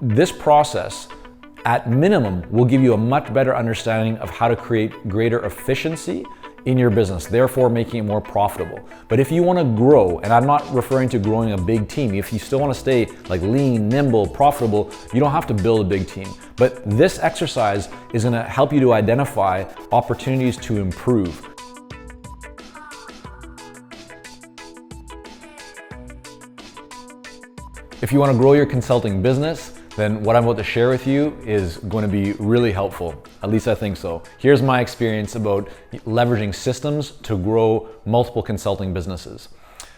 This process, at minimum, will give you a much better understanding of how to create greater efficiency in your business, therefore making it more profitable. But if you want to grow, and I'm not referring to growing a big team, if you still want to stay like lean, nimble, profitable, you don't have to build a big team. But this exercise is going to help you to identify opportunities to improve. If you want to grow your consulting business, then what I'm about to share with you is going to be really helpful. At least I think so. Here's my experience about leveraging systems to grow multiple consulting businesses.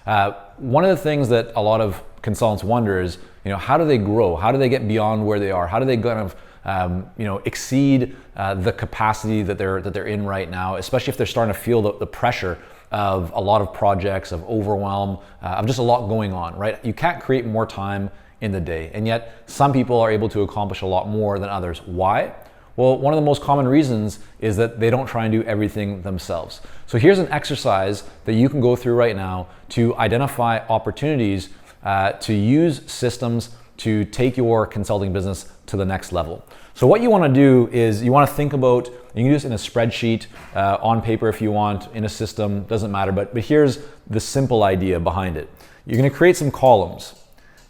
One of the things that a lot of consultants wonder is, how do they grow? How do they get beyond where they are? How do they kind of exceed the capacity that they're in right now, especially if they're starting to feel the pressure of a lot of projects, of overwhelm, of just a lot going on, right? You can't create more time in the day, and yet some people are able to accomplish a lot more than others. Why? Well, one of the most common reasons is that they don't try and do everything themselves. So here's an exercise that you can go through right now to identify opportunities to use systems to take your consulting business to the next level. So what you want to do is you want to think about, you can do this in a spreadsheet, on paper if you want, in a system, doesn't matter, but here's the simple idea behind it. You're going to create some columns,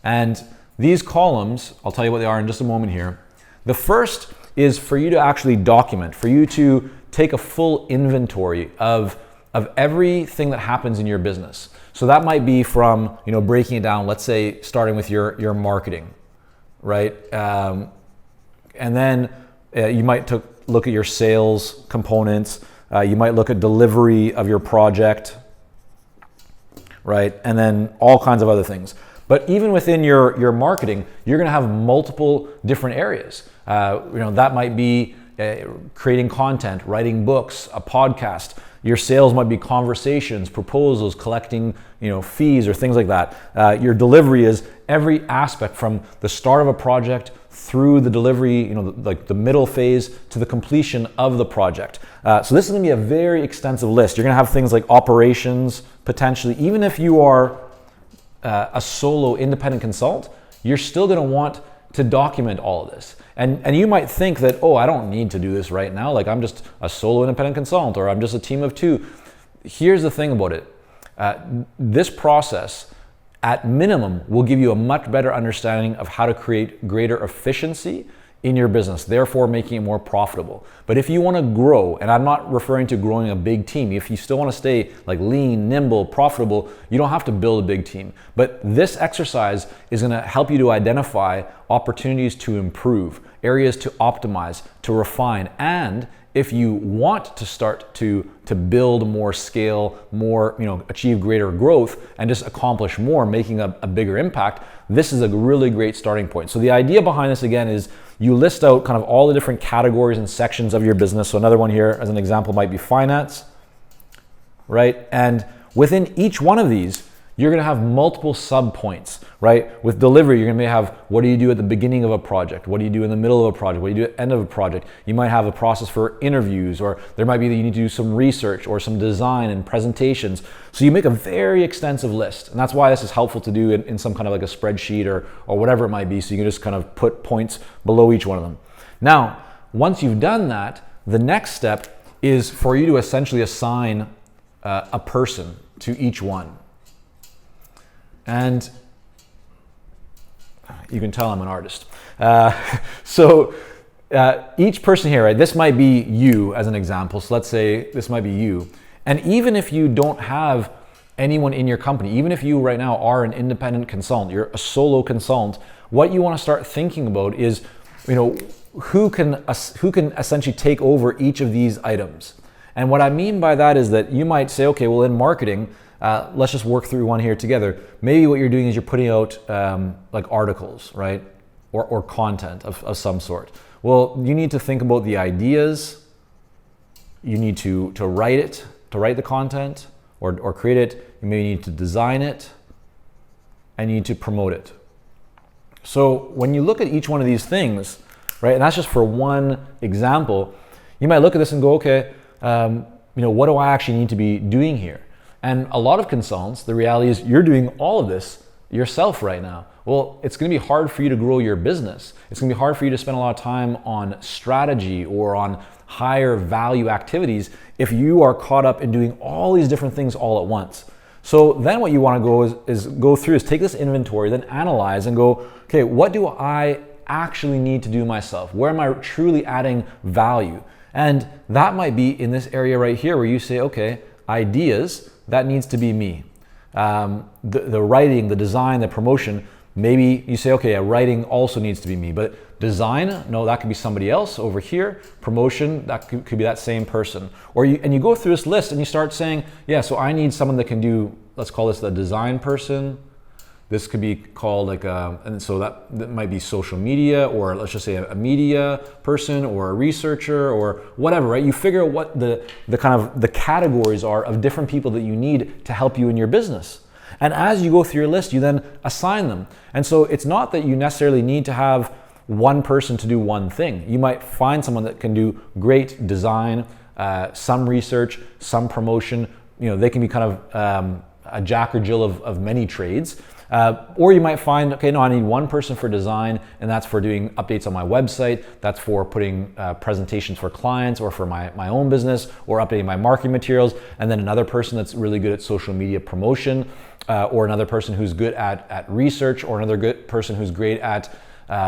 and these columns, I'll tell you what they are in just a moment here. The first is for you to actually document, for you to take a full inventory of everything that happens in your business. So that might be from, breaking it down, let's say starting with your marketing, right? And then you might look at your sales components. You might look at delivery of your project, right? And then all kinds of other things. But even within your marketing, you're going to have multiple different areas. That might be creating content, writing books, a podcast. Your sales might be conversations, proposals, collecting, fees or things like that. Your delivery is every aspect from the start of a project through the delivery, like the middle phase to the completion of the project. So this is going to be a very extensive list. You're going to have things like operations, potentially, even if you are a solo independent consultant, you're still going to want to document all of this. And you might think that, I don't need to do this right now. Like I'm just a solo independent consultant, or I'm just a team of two. Here's the thing about it. This process, at minimum, will give you a much better understanding of how to create greater efficiency in your business, therefore making it more profitable. But if you want to grow, and I'm not referring to growing a big team, if you still want to stay like lean, nimble, profitable, you don't have to build a big team. But this exercise is going to help you to identify opportunities to improve, areas to optimize, to refine, and if you want to start to build more scale, more, achieve greater growth and just accomplish more, making a bigger impact, this is a really great starting point. So the idea behind this again is you list out kind of all the different categories and sections of your business. So another one here as an example might be finance, right? And within each one of these, you're going to have multiple sub-points, right? With delivery, you're going to have what do you do at the beginning of a project? What do you do in the middle of a project? What do you do at the end of a project? You might have a process for interviews, or there might be that you need to do some research or some design and presentations. So you make a very extensive list. And that's why this is helpful to do in some kind of like a spreadsheet or whatever it might be. So you can just kind of put points below each one of them. Now, once you've done that, the next step is for you to essentially assign a person to each one. And you can tell I'm an artist. So each person here, right, this might be you as an example. So let's say this might be you. And even if you don't have anyone in your company, even if you right now are an independent consultant, you're a solo consultant, what you want to start thinking about is, who can essentially take over each of these items. And what I mean by that is that you might say, okay, well in marketing, let's just work through one here together. Maybe what you're doing is you're putting out like articles, right? Or content of some sort. Well, you need to think about the ideas. You need to write it, to write the content or create it. You may need to design it and you need to promote it. So when you look at each one of these things, right, and that's just for one example, you might look at this and go, okay, what do I actually need to be doing here? And a lot of consultants, the reality is you're doing all of this yourself right now? Well, it's going to be hard for you to grow your business. It's going to be hard for you to spend a lot of time on strategy or on higher value activities if you are caught up in doing all these different things all at once. So then what you want to go is go through is take this inventory, then analyze and go, okay, what do I actually need to do myself? Where am I truly adding value? And that might be in this area right here where you say, okay, ideas, that needs to be me. The writing, the design, the promotion, maybe you say, okay, writing also needs to be me, but design, no, that could be somebody else over here. Promotion, that could be that same person. And you go through this list and you start saying, yeah, so I need someone that can do, let's call this the design person. This could be called like and so that might be social media, or let's just say a media person or a researcher or whatever, right? You figure out what the kind of the categories are of different people that you need to help you in your business. And as you go through your list, you then assign them. And so it's not that you necessarily need to have one person to do one thing. You might find someone that can do great design, some research, some promotion. They can be kind of a jack or Jill of many trades. Or you might find, okay, no, I need one person for design, and that's for doing updates on my website. That's for putting presentations for clients or for my own business, or updating my marketing materials. And then another person that's really good at social media promotion, or another person who's good at research, or another good person who's great at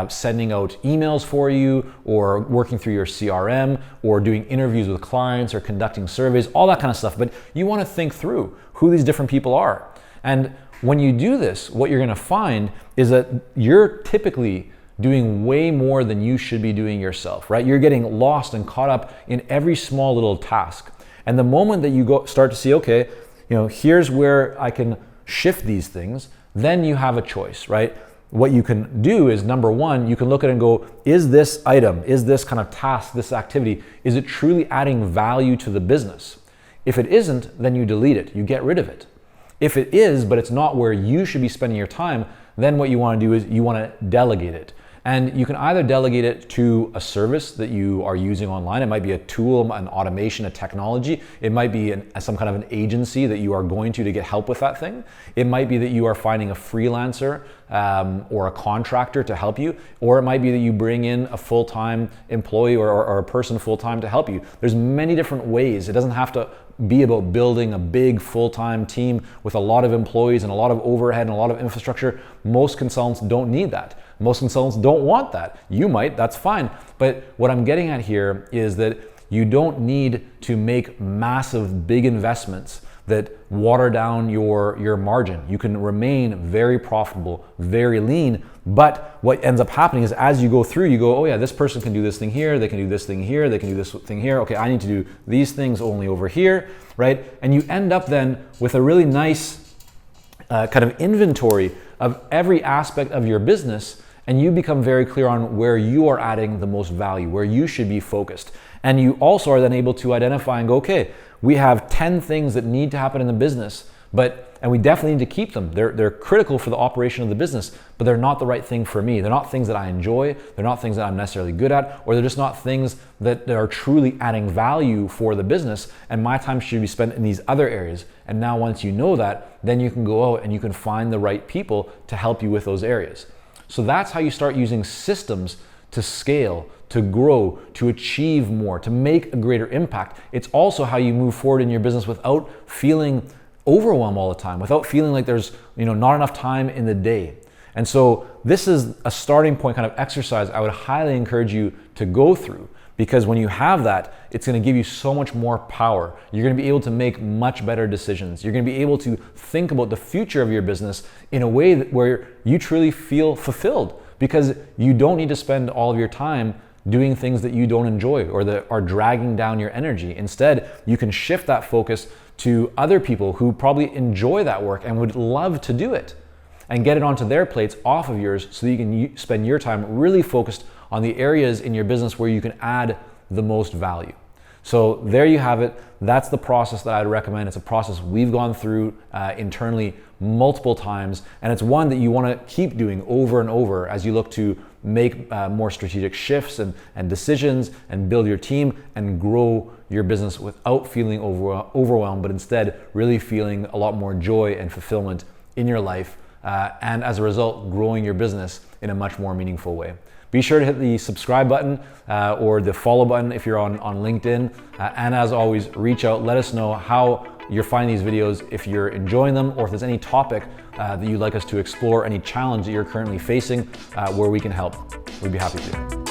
sending out emails for you, or working through your CRM, or doing interviews with clients, or conducting surveys, all that kind of stuff. But you want to think through who these different people are. And when you do this, what you're going to find is that you're typically doing way more than you should be doing yourself, right? You're getting lost and caught up in every small little task. And the moment that you start to see, okay, here's where I can shift these things, then you have a choice, right? What you can do is, number one, you can look at it and go, is this item, is this kind of task, this activity, is it truly adding value to the business? If it isn't, then you delete it, you get rid of it. If it is, but it's not where you should be spending your time, then what you want to do is you want to delegate it. And you can either delegate it to a service that you are using online. It might be a tool, an automation, a technology. It might be some kind of an agency that you are going to get help with that thing. It might be that you are finding a freelancer or a contractor to help you. Or it might be that you bring in a full-time employee or a person full-time to help you. There's many different ways. It doesn't have to be about building a big full-time team with a lot of employees and a lot of overhead and a lot of infrastructure. Most consultants don't need that. Most consultants don't want that. You might, that's fine. But what I'm getting at here is that you don't need to make massive, big investments that water down your margin. You can remain very profitable, very lean, but what ends up happening is as you go through, you go, oh yeah, this person can do this thing here, they can do this thing here, they can do this thing here. Okay, I need to do these things only over here, right? And you end up then with a really nice kind of inventory of every aspect of your business, and you become very clear on where you are adding the most value, where you should be focused. And you also are then able to identify and go, okay, we have 10 things that need to happen in the business, and we definitely need to keep them. They're critical for the operation of the business, but they're not the right thing for me. They're not things that I enjoy. They're not things that I'm necessarily good at, or they're just not things that are truly adding value for the business, and my time should be spent in these other areas. And now once you know that, then you can go out and you can find the right people to help you with those areas. So that's how you start using systems to scale, to grow, to achieve more, to make a greater impact. It's also how you move forward in your business without feeling overwhelmed all the time, without feeling like there's not enough time in the day. And so this is a starting point kind of exercise I would highly encourage you to go through, because when you have that, it's going to give you so much more power. You're going to be able to make much better decisions. You're going to be able to think about the future of your business in a way where you truly feel fulfilled, because you don't need to spend all of your time doing things that you don't enjoy or that are dragging down your energy. Instead, you can shift that focus to other people who probably enjoy that work and would love to do it, and get it onto their plates off of yours, so that you can spend your time really focused on the areas in your business where you can add the most value. So there you have it. That's the process that I'd recommend. It's a process we've gone through internally multiple times, and it's one that you want to keep doing over and over as you look to make more strategic shifts and decisions, and build your team and grow your business without feeling overwhelmed, but instead really feeling a lot more joy and fulfillment in your life and as a result, growing your business in a much more meaningful way. Be sure to hit the subscribe button or the follow button if you're on LinkedIn. And as always, reach out, let us know how you're finding these videos, if you're enjoying them, or if there's any topic that you'd like us to explore, any challenge that you're currently facing where we can help. We'd be happy to.